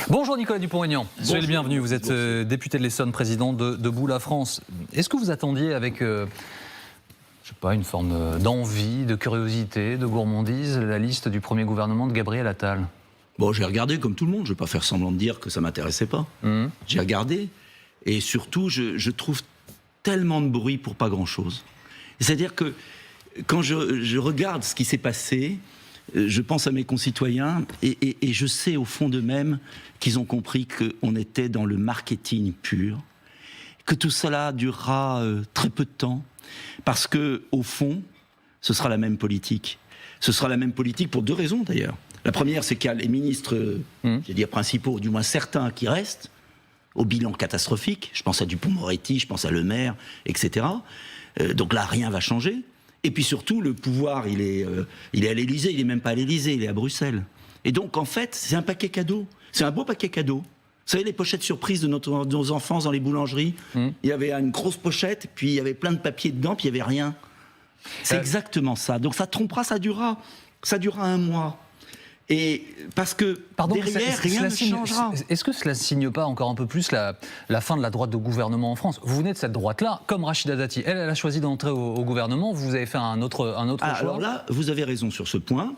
Bonjour Nicolas Dupont-Aignan, soyez le bienvenu, vous êtes député de l'Essonne, président de Debout la France. Est-ce que vous attendiez avec, je sais pas, une forme d'envie, de curiosité, de gourmandise, la liste du premier gouvernement de Gabriel Attal ? Bon, j'ai regardé comme tout le monde, je ne vais pas faire semblant de dire que ça ne m'intéressait pas. J'ai regardé, et surtout, je trouve tellement de bruit pour pas grand-chose. C'est-à-dire que quand je regarde ce qui s'est passé, je pense à mes concitoyens et je sais au fond d'eux-mêmes qu'ils ont compris qu'on était dans le marketing pur, que tout cela durera très peu de temps, parce que au fond, ce sera la même politique. Ce sera la même politique pour deux raisons d'ailleurs. La première, c'est qu'il y a les ministres, je dire principaux, du moins certains, qui restent au bilan catastrophique. Je pense à Dupond-Moretti, je pense à Le Maire, etc. Donc là, rien va changer. Et puis surtout, le pouvoir, il est à l'Élysée, il n'est même pas à l'Élysée, il est à Bruxelles. Et donc, en fait, c'est un paquet cadeau. C'est un beau paquet cadeau. Vous savez, les pochettes surprises de nos enfants dans les boulangeries, il y avait une grosse pochette, puis il y avait plein de papier dedans, puis il n'y avait rien. C'est exactement ça. Donc ça trompera, ça durera un mois. Et parce que derrière, rien ne changera. Est-ce que cela ne signe pas encore un peu plus la fin de la droite de gouvernement en France ? Vous venez de cette droite-là, comme Rachida Dati. Elle a choisi d'entrer au gouvernement. Vous avez fait un autre choix. Alors là, vous avez raison sur ce point.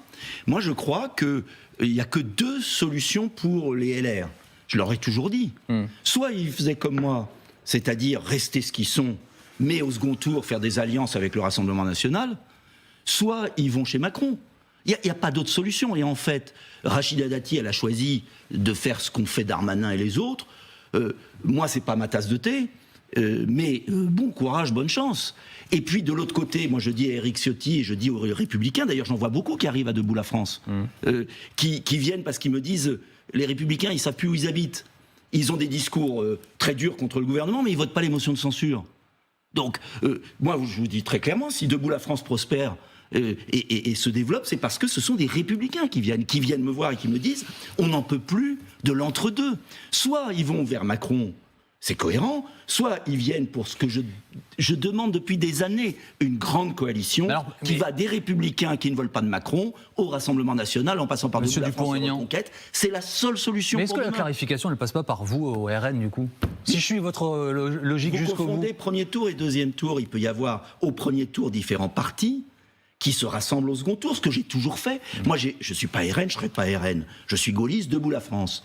Moi, je crois qu'il n'y a que deux solutions pour les LR. Je leur ai toujours dit. Soit ils faisaient comme moi, c'est-à-dire rester ce qu'ils sont, mais au second tour faire des alliances avec le Rassemblement national, soit ils vont chez Macron. Il n'y a pas d'autre solution. Et en fait, Rachida Dati, elle a choisi de faire ce qu'ont fait Darmanin et les autres. Moi, c'est pas ma tasse de thé, mais bon courage, bonne chance. Et puis, de l'autre côté, moi, je dis à Éric Ciotti et je dis aux Républicains, d'ailleurs, j'en vois beaucoup qui arrivent à Debout la France, qui viennent parce qu'ils me disent, les Républicains, ils savent plus où ils habitent. Ils ont des discours très durs contre le gouvernement, mais ils votent pas les motions de censure. Donc, moi, je vous dis très clairement, si Debout la France prospère, et se développe, c'est parce que ce sont des républicains qui viennent me voir et qui me disent on n'en peut plus de l'entre-deux. Soit ils vont vers Macron, c'est cohérent, soit ils viennent pour ce que je demande depuis des années, une grande coalition qui va des républicains qui ne veulent pas de Macron au Rassemblement national en passant par Debout la France et Reconquête. C'est la seule solution. Mais est-ce que la clarification ne passe pas par vous au RN du coup ? Si je suis votre logique jusqu'au bout. Vous confondez premier tour et deuxième tour. Il peut y avoir au premier tour différents partis qui se rassemblent au second tour, ce que j'ai toujours fait. Moi, je ne suis pas RN, je ne serai pas RN. Je suis gaulliste, Debout la France.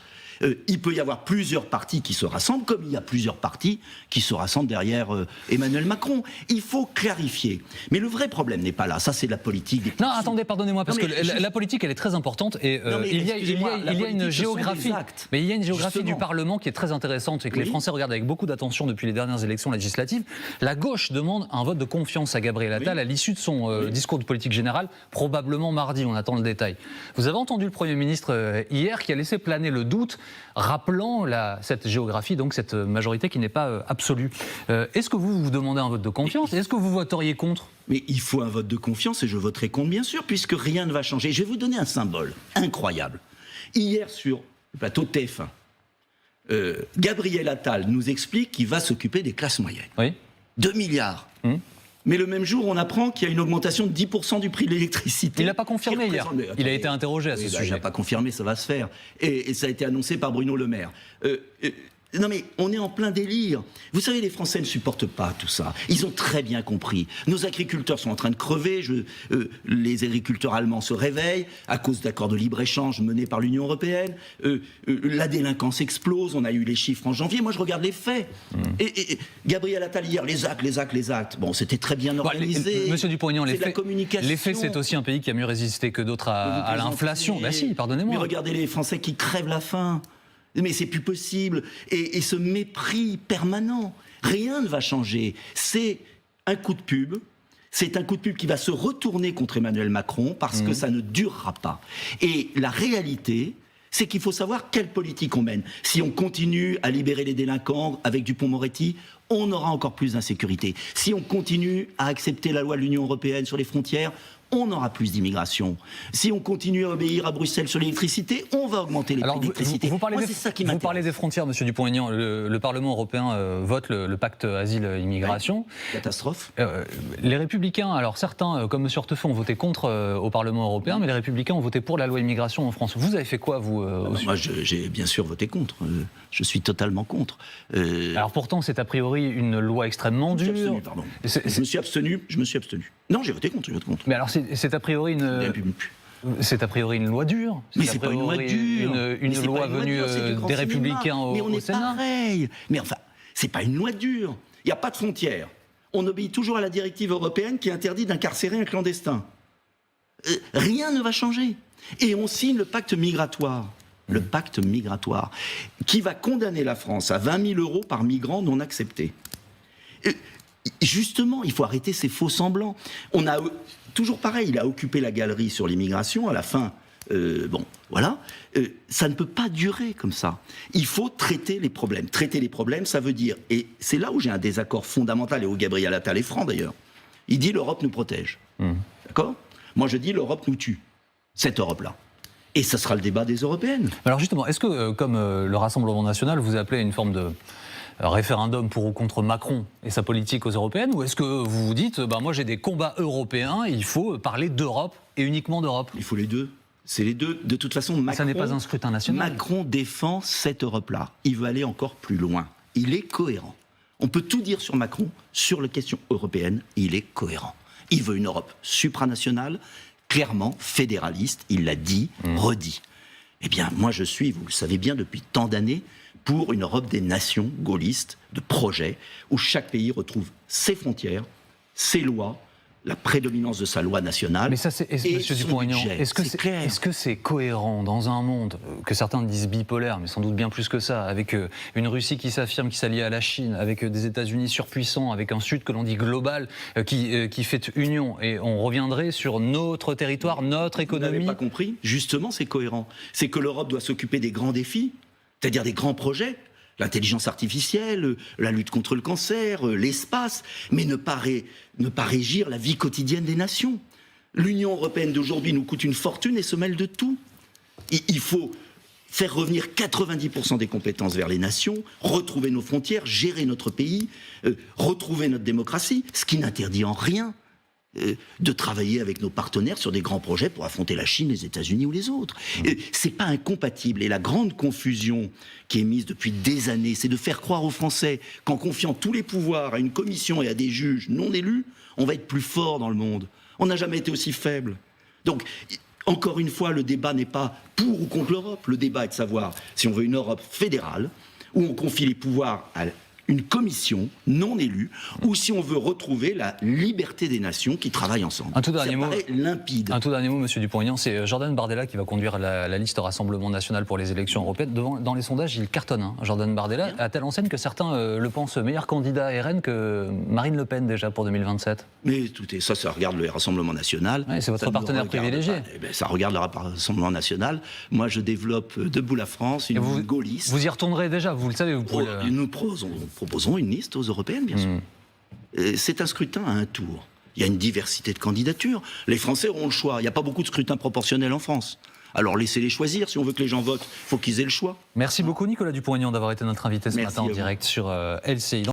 Il peut y avoir plusieurs partis qui se rassemblent, comme il y a plusieurs partis qui se rassemblent derrière Emmanuel Macron. Il faut clarifier. Mais le vrai problème n'est pas là. Ça, c'est de la politique. Non, attendez, pardonnez-moi, parce que la politique, elle est très importante. Et il y a une géographie. Mais il y a une géographie du Parlement qui est très intéressante et que les Français regardent avec beaucoup d'attention depuis les dernières élections législatives. La gauche demande un vote de confiance à Gabriel Attal à l'issue de son discours de politique générale, probablement mardi. On attend le détail. Vous avez entendu le Premier ministre hier qui a laissé planer le doute, rappelant cette géographie, donc cette majorité qui n'est pas absolue. Est-ce que vous demandez un vote de confiance ? Est-ce que vous voteriez contre ? Mais il faut un vote de confiance et je voterai contre, bien sûr, puisque rien ne va changer. Je vais vous donner un symbole incroyable. Hier, sur le plateau de TF1, Gabriel Attal nous explique qu'il va s'occuper des classes moyennes. Oui. 2 milliards. Mais le même jour, on apprend qu'il y a une augmentation de 10% du prix de l'électricité. Il n'a pas confirmé hier. Il a été interrogé à ce sujet. Il n'a pas confirmé, ça va se faire. Et ça a été annoncé par Bruno Le Maire. Non mais on est en plein délire. Vous savez, les Français ne supportent pas tout ça. Ils ont très bien compris. Nos agriculteurs sont en train de crever. Les agriculteurs allemands se réveillent à cause d'accords de libre-échange menés par l'Union européenne. La délinquance explose. On a eu les chiffres en janvier. Moi, je regarde les faits. Et Gabriel Attal hier, les actes. Bon, c'était très bien organisé. Monsieur Dupont-Aignan, les faits, c'est aussi un pays qui a mieux résisté que d'autres à l'inflation. Bah si, pardonnez-moi. Mais regardez les Français qui crèvent la faim. Mais c'est plus possible. Et ce mépris permanent, rien ne va changer. C'est un coup de pub. C'est un coup de pub qui va se retourner contre Emmanuel Macron parce que ça ne durera pas. Et la réalité, c'est qu'il faut savoir quelle politique on mène. Si on continue à libérer les délinquants avec Dupond-Moretti, on aura encore plus d'insécurité. Si on continue à accepter la loi de l'Union européenne sur les frontières, on aura plus d'immigration. Si on continue à obéir à Bruxelles sur l'électricité, on va augmenter les prix de l'électricité. Vous parlez des frontières, Monsieur Dupont-Aignan. Le Parlement européen vote le pacte asile-immigration. Catastrophe. Les Républicains, alors certains, comme M. Hortefeux, ont voté contre au Parlement européen, mais les Républicains ont voté pour la loi immigration en France. Vous avez fait quoi, vous Moi, j'ai bien sûr voté contre. Je suis totalement contre. Alors pourtant, c'est a priori une loi extrêmement dure. Je me suis abstenu. Non, j'ai voté contre. Mais alors, c'est a priori C'est a priori une loi dure. Mais c'est pas une loi dure. Une loi venue des Républicains au Sénat. Mais on est pareil. Mais enfin, c'est pas une loi dure. Il n'y a pas de frontières. On obéit toujours à la directive européenne qui interdit d'incarcérer un clandestin. Rien ne va changer. Et on signe le pacte migratoire. Le pacte migratoire, qui va condamner la France à 20 000 € par migrant non accepté. Justement, il faut arrêter ces faux semblants. On a toujours pareil, il a occupé la galerie sur l'immigration, à la fin, ça ne peut pas durer comme ça. Il faut traiter les problèmes. Traiter les problèmes, ça veut dire, et c'est là où j'ai un désaccord fondamental, et où Gabriel Attal est franc d'ailleurs, il dit l'Europe nous protège. D'accord ? Moi je dis l'Europe nous tue, cette Europe-là. Et ça sera le débat des Européennes. Alors justement, est-ce que, comme le Rassemblement national, vous appelez une forme de référendum pour ou contre Macron et sa politique aux Européennes, ou est-ce que vous vous dites, moi j'ai des combats européens, il faut parler d'Europe et uniquement d'Europe ? Il faut les deux. C'est les deux. De toute façon, Macron, ça n'est pas un scrutin national. Macron défend cette Europe-là. Il veut aller encore plus loin. Il est cohérent. On peut tout dire sur Macron, sur les questions européennes, il est cohérent. Il veut une Europe supranationale, clairement fédéraliste, il l'a dit, redit. Eh bien, moi je suis, vous le savez bien, depuis tant d'années, pour une Europe des nations gaullistes, de projets, où chaque pays retrouve ses frontières, ses lois, la prédominance de sa loi nationale. Mais ça, Monsieur Dupont-Aignan, est-ce que c'est cohérent dans un monde que certains disent bipolaire, mais sans doute bien plus que ça, avec une Russie qui s'affirme, qui s'allie à la Chine, avec des États-Unis surpuissants, avec un Sud que l'on dit global, qui fait union, et on reviendrait sur notre territoire, notre économie. Vous n'avez pas compris ? Justement, c'est cohérent. C'est que l'Europe doit s'occuper des grands défis, c'est-à-dire des grands projets. L'intelligence artificielle, la lutte contre le cancer, l'espace, mais ne pas régir la vie quotidienne des nations. L'Union européenne d'aujourd'hui nous coûte une fortune et se mêle de tout. Il faut faire revenir 90% des compétences vers les nations, retrouver nos frontières, gérer notre pays, retrouver notre démocratie, ce qui n'interdit en rien de travailler avec nos partenaires sur des grands projets pour affronter la Chine, les États-Unis ou les autres. C'est pas incompatible. Et la grande confusion qui est mise depuis des années, c'est de faire croire aux Français qu'en confiant tous les pouvoirs à une commission et à des juges non élus, on va être plus fort dans le monde. On n'a jamais été aussi faible. Donc, encore une fois, le débat n'est pas pour ou contre l'Europe. Le débat est de savoir si on veut une Europe fédérale, où on confie les pouvoirs à une commission non élue, ou si on veut retrouver la liberté des nations qui travaillent ensemble. Un tout dernier mot, limpide. Un tout dernier mot, Monsieur Dupont-Aignan, c'est Jordan Bardella qui va conduire la liste Rassemblement National pour les élections européennes. Dans les sondages, il cartonne, Jordan Bardella, à telle enseigne que certains le pensent meilleur candidat à RN que Marine Le Pen déjà pour 2027. Mais écoutez, ça regarde le Rassemblement National. Ouais, c'est votre partenaire privilégié. Ça regarde le Rassemblement National. Moi, je développe Debout la France, une gaulliste. Vous y retournerez déjà, vous le savez. Vous pouvez Nous proposons une liste aux européennes, bien sûr. C'est un scrutin à un tour. Il y a une diversité de candidatures. Les Français auront le choix. Il n'y a pas beaucoup de scrutins proportionnels en France. Alors laissez-les choisir. Si on veut que les gens votent, il faut qu'ils aient le choix. Merci beaucoup Nicolas Dupont-Aignan d'avoir été notre invité ce matin en direct sur LCI.